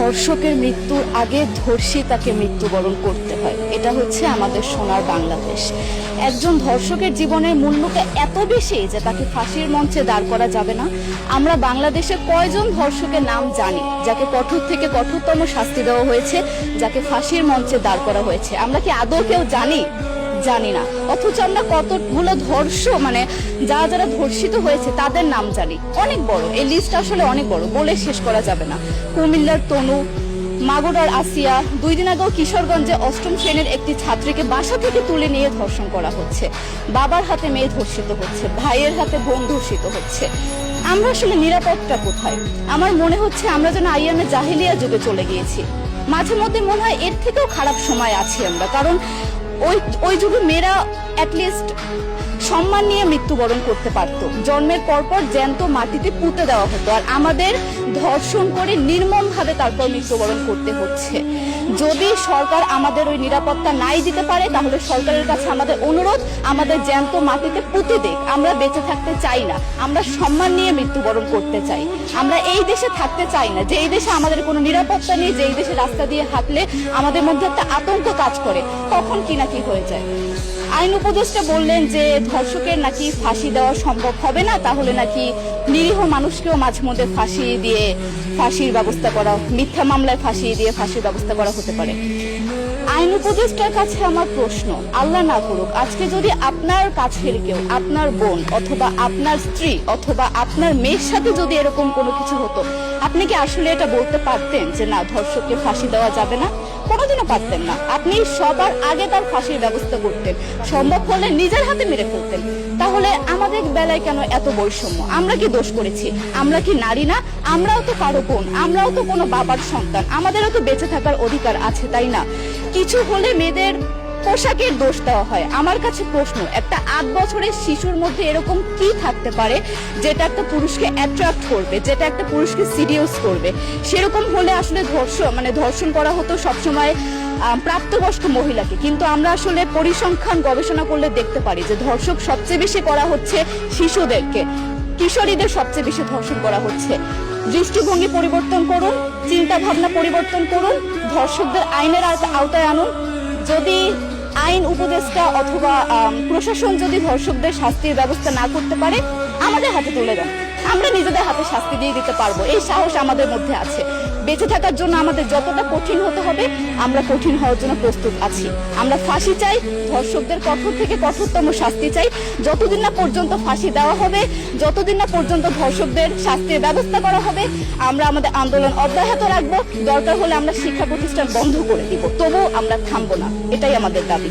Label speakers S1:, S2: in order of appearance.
S1: ধর্ষকের মৃত্যুর আগে ধর্ষী তাকে মৃত্যুবরণ করতে হয়। এটা হচ্ছে আমাদের সোনার বাংলাদেশ। একজন ধর্ষকের জীবনের মূল্যটা এত বেশি যে তাকে ফাঁসির মঞ্চে দাঁড় করা যাবে না। আমরা বাংলাদেশে কয়জন ধর্ষকের নাম জানি যাকে কঠোর থেকে কঠোরতম শাস্তি দেওয়া হয়েছে, যাকে ফাঁসির মঞ্চে দাঁড় করা হয়েছে? আমরা কি আদৌ কেউ জানি? জানি না। অথচ আমরা কতগুলো যারা ধর্ষিত হয়েছে তাদের নাম জানি। অনেক বড় এই লিস্ট, আসলে অনেক বড়, বলে শেষ করা যাবে না। কুমিল্লার তনু, মাগুরার আসিয়া, 2 দিন আগেও কিশোরগঞ্জে 8ম শ্রেণীর একটি ছাত্রীকে বাসা থেকে তুলে নিয়ে ধর্ষণ করা হচ্ছে। বাবার হাতে মেয়ে ধর্ষিত হচ্ছে, ভাইয়ের হাতে বোন ধর্ষিত হচ্ছে। আমরা আসলে নিরাপদটা কোথায়? আমার মনে হচ্ছে আমরা যেন আইয়ামে জাহিলিয়া যুগে চলে গিয়েছি। মাঝে মধ্যে মনে হয় এর থেকেও খারাপ সময় আছি আমরা, কারণ ওই যুগে মেয়েরা অ্যাটলিস্ট সম্মান নিয়ে মৃত্যুবরণ করতে পারত। জন্মের পরপর জ্যান্ত মাটিতে পুঁতে দেওয়া হতো, আর আমাদের ধর্ষণ করে নির্মমভাবে তারপর মৃত্যুবরণ করতে হচ্ছে। যদি সরকার আমাদের ওই নিরাপত্তা নাই দিতে পারে, তাহলে সরকারের কাছে আমাদের অনুরোধ, আমাদের জ্যান্ত মাটিতে পুঁতে দেখ। আমরা বেঁচে থাকতে চাই না, আমরা সম্মান নিয়ে মৃত্যুবরণ করতে চাই। আমরা এই দেশে থাকতে চাই না যে এই দেশে আমাদের কোনো নিরাপত্তা নেই, যে এই দেশে রাস্তা দিয়ে হাঁটলে আমাদের মধ্যে একটা আতঙ্ক কাজ করে, কখন কি না কি হয়ে যায়। আইন উপদেষ্টা বললেন যে ধর্ষকের নাকি ফাঁসি দেওয়া সম্ভব হবে না, তাহলে নাকি নিরীহ মানুষকেও মাঝে মধ্যে ফাঁসির ব্যবস্থা করা, মিথ্যা মামলায় ফাঁসিয়ে দিয়ে ফাঁসির ব্যবস্থা করা হতে পারে। আইন উপদেষ্টার কাছে আমার প্রশ্ন, আল্লাহ না করুক আজকে যদি আপনার কাছের কেউ, আপনার বোন অথবা আপনার স্ত্রী অথবা আপনার মেয়ের সাথে যদি এরকম কোনো কিছু হতো, আপনি কি আসলে এটা বলতে পারতেন যে না, ধর্ষককে ফাঁসি দেওয়া যাবে না? কোনোদিনও পারতেন না। আপনি সবার আগে তার ফাঁসির ব্যবস্থা করতেন, সম্ভব হলে নিজের হাতে মেরে ফেলতেন। তাহলে আমাদের বেলায় কেন এত বৈষম্য? আমরা কি দোষ করেছি? আমরা কি নারী না? আমরাও তো কারো বোন, আমরাও তো কোনো বাবার সন্তান, আমাদেরও তো বেঁচে থাকার অধিকার আছে, তাই না? কিছু হলে মেয়েদের পোশাকের দোষ দেওয়া হয়। আমার কাছে প্রশ্ন, একটা 8 বছরের শিশুর মধ্যে এরকম কি থাকতে পারে যেটা একটা পুরুষকে অ্যাট্রাক্ট করবে, যেটা একটা পুরুষকে সিডিউস করবে? সেরকম হলে আসলে ধর্ষণ করা হতো সবসময় প্রাপ্তবয়স্ক মহিলাকে। কিন্তু আমরা আসলে পরিসংখ্যান গবেষণা করলে দেখতে পারি যে ধর্ষক সবচেয়ে বেশি করা হচ্ছে শিশুদেরকে, কিশোরীদের সবচেয়ে বেশি ধর্ষণ করা হচ্ছে। দৃষ্টিভঙ্গি পরিবর্তন করুন, চিন্তা ভাবনা পরিবর্তন করুন, ধর্ষকদের আইনের আওতায় আনুন। যদি আইন উপদেষ্টা অথবা প্রশাসন যদি ধর্ষকদের শাস্তির ব্যবস্থা না করতে পারে, আমাদের হাতে তুলে দেন, আমরা নিজেদের হাতে শাস্তি দিয়ে দিতে পারবো। এই সাহস আমাদের মধ্যে আছে। বেঁচে থাকার জন্য আমাদের যতটা কঠিন হতে হবে, আমরা কঠিন হওয়ার জন্য প্রস্তুত আছি। আমরা ফাঁসি চাই, ধর্ষকদের কঠোর থেকে কঠোরতম শাস্তি চাই। যতদিন না পর্যন্ত ফাঁসি দেওয়া হবে, যতদিন না পর্যন্ত ধর্ষকদের শাস্তির ব্যবস্থা করা হবে, আমরা আমাদের আন্দোলন অব্যাহত রাখবো। দরকার হলে আমরা শিক্ষা প্রতিষ্ঠান বন্ধ করে দিব, তবুও আমরা থামবো না। এটাই আমাদের দাবি।